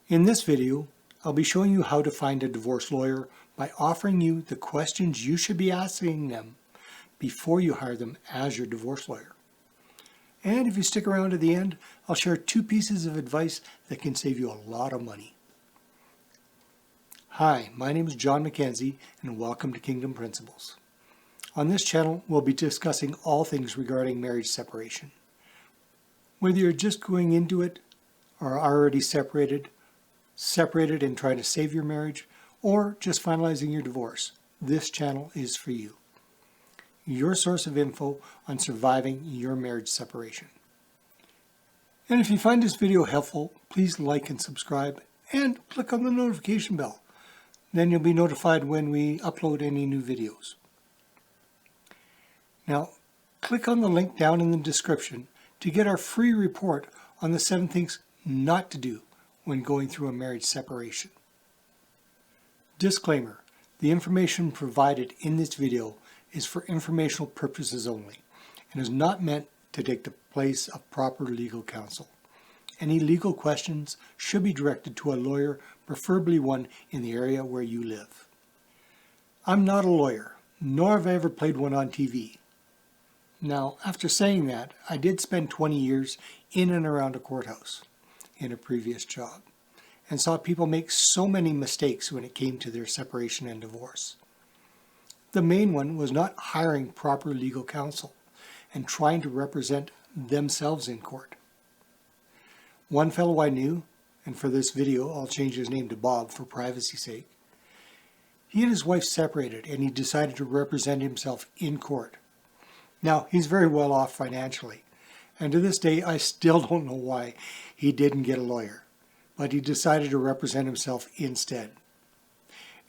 In this video, I'll be showing you how to find a divorce lawyer by offering you the questions you should be asking them before you hire them as your divorce lawyer. And if you stick around to the end, I'll share 2 pieces of advice that can save you a lot of money. Hi, my name is John McKenzie and welcome to Kingdom Principles. On this channel, we'll be discussing all things regarding marriage separation. Whether you're just going into it or are already separated and trying to save your marriage, or just finalizing your divorce, this channel is for you. Your source of info on surviving your marriage separation. And if you find this video helpful, please like and subscribe and click on the notification bell. Then you'll be notified when we upload any new videos. Now, click on the link down in the description to get our free report on the 7 things not to do when going through a marriage separation. Disclaimer: the information provided in this video is for informational purposes only and is not meant to take the place of proper legal counsel. Any legal questions should be directed to a lawyer, preferably one in the area where you live. I'm not a lawyer, nor have I ever played one on TV. Now, after saying that, I did spend 20 years in and around a courthouse in a previous job and saw people make so many mistakes when it came to their separation and divorce. The main one was not hiring proper legal counsel and trying to represent themselves in court. One fellow I knew, and for this video I'll change his name to Bob for privacy's sake, he and his wife separated and he decided to represent himself in court. Now, he's very well off financially, and to this day I still don't know why he didn't get a lawyer, but he decided to represent himself instead.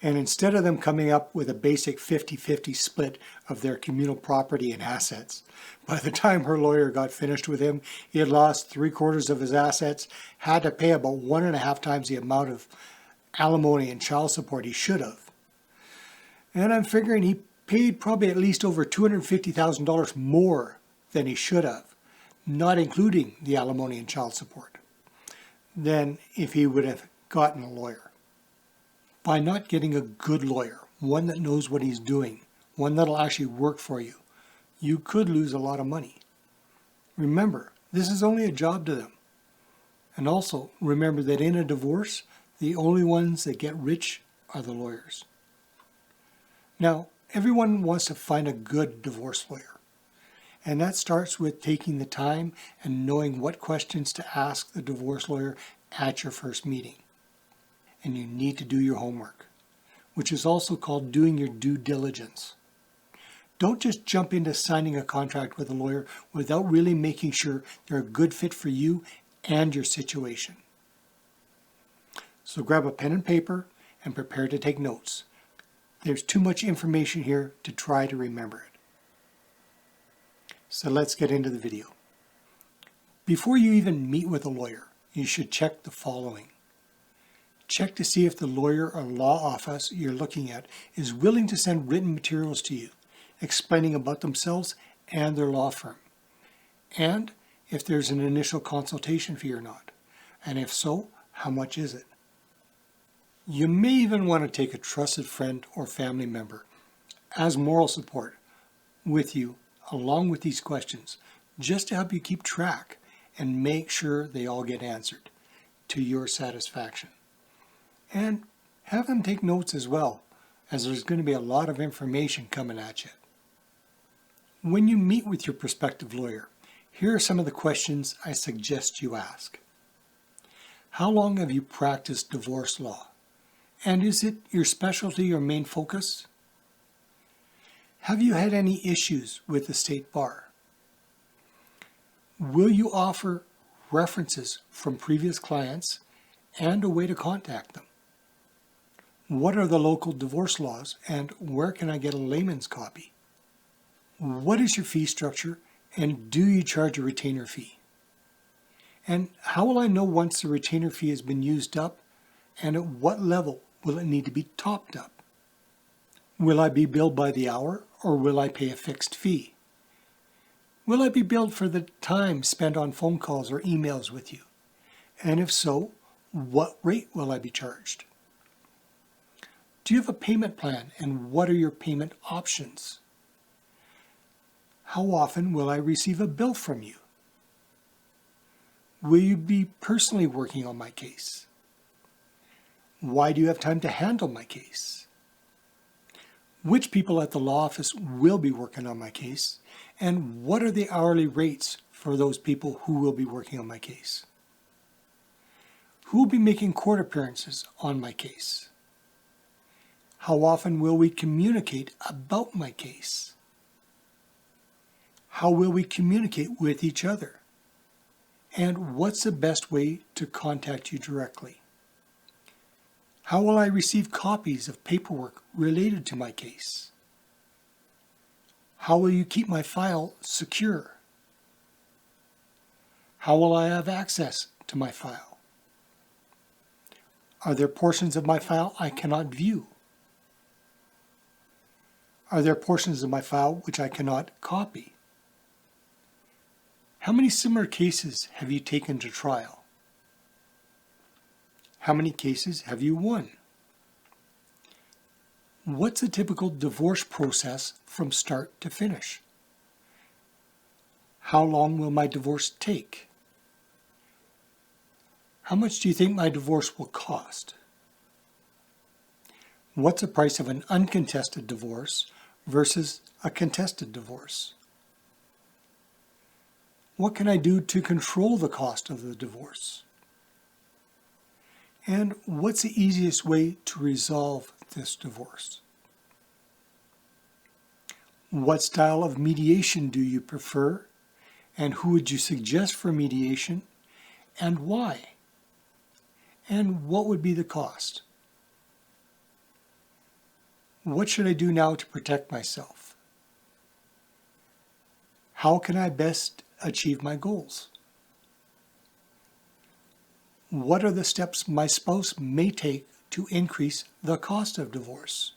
And instead of them coming up with a basic 50-50 split of their communal property and assets, by the time her lawyer got finished with him, he had lost 3/4 of his assets, had to pay about 1.5 times the amount of alimony and child support he should have. And I'm figuring he paid probably at least over $250,000 more than he should have, not including the alimony and child support, than if he would have gotten a lawyer. By not getting a good lawyer, one that knows what he's doing, one that'll actually work for you, you could lose a lot of money. Remember, this is only a job to them. And also, remember that in a divorce, the only ones that get rich are the lawyers. Now, everyone wants to find a good divorce lawyer. And that starts with taking the time and knowing what questions to ask the divorce lawyer at your first meeting. And you need to do your homework, which is also called doing your due diligence. Don't just jump into signing a contract with a lawyer without really making sure they're a good fit for you and your situation. So grab a pen and paper and prepare to take notes. There's too much information here to try to remember it. So let's get into the video. Before you even meet with a lawyer, you should check the following. Check to see if the lawyer or law office you're looking at is willing to send written materials to you, explaining about themselves and their law firm, and if there's an initial consultation fee or not, and if so, how much is it? You may even want to take a trusted friend or family member as moral support with you along with these questions, just to help you keep track and make sure they all get answered to your satisfaction. And have them take notes as well, as there's going to be a lot of information coming at you. When you meet with your prospective lawyer, here are some of the questions I suggest you ask. How long have you practiced divorce law? And is it your specialty or main focus? Have you had any issues with the state bar? Will you offer references from previous clients and a way to contact them? What are the local divorce laws and where can I get a layman's copy? What is your fee structure and do you charge a retainer fee? And how will I know once the retainer fee has been used up and at what level will it need to be topped up? Will I be billed by the hour or will I pay a fixed fee? Will I be billed for the time spent on phone calls or emails with you? And if so, what rate will I be charged? Do you have a payment plan, and what are your payment options? How often will I receive a bill from you? Will you be personally working on my case? Why do you have time to handle my case? Which people at the law office will be working on my case? And what are the hourly rates for those people who will be working on my case? Who will be making court appearances on my case? How often will we communicate about my case? How will we communicate with each other? And what's the best way to contact you directly? How will I receive copies of paperwork related to my case? How will you keep my file secure? How will I have access to my file? Are there portions of my file I cannot view? Are there portions of my file which I cannot copy? How many similar cases have you taken to trial? How many cases have you won? What's a typical divorce process from start to finish? How long will my divorce take? How much do you think my divorce will cost? What's the price of an uncontested divorce versus a contested divorce? What can I do to control the cost of the divorce? And what's the easiest way to resolve this divorce? What style of mediation do you prefer? And who would you suggest for mediation? And why? And what would be the cost? What should I do now to protect myself? How can I best achieve my goals? What are the steps my spouse may take to increase the cost of divorce?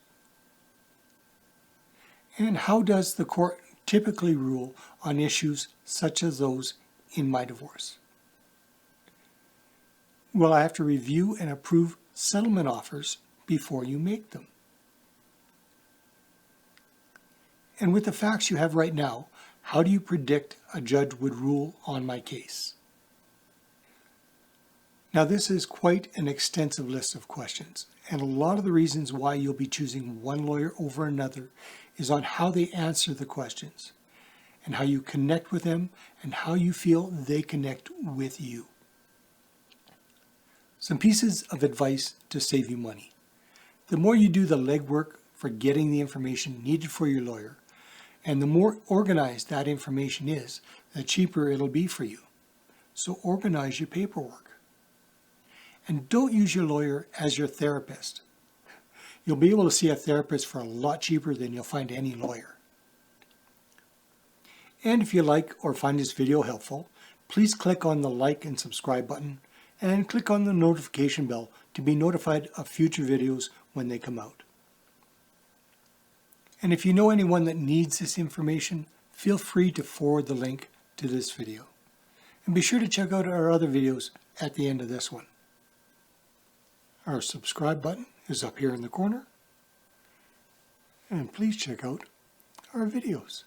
And how does the court typically rule on issues such as those in my divorce? Will I have to review and approve settlement offers before you make them? And with the facts you have right now, how do you predict a judge would rule on my case? Now, this is quite an extensive list of questions, and a lot of the reasons why you'll be choosing one lawyer over another is on how they answer the questions, and how you connect with them, and how you feel they connect with you. Some pieces of advice to save you money. The more you do the legwork for getting the information needed for your lawyer, and the more organized that information is, the cheaper it'll be for you. So organize your paperwork. And don't use your lawyer as your therapist. You'll be able to see a therapist for a lot cheaper than you'll find any lawyer. And if you like or find this video helpful, please click on the like and subscribe button and click on the notification bell to be notified of future videos when they come out. And if you know anyone that needs this information, feel free to forward the link to this video. And be sure to check out our other videos at the end of this one. Our subscribe button is up here in the corner. And please check out our videos.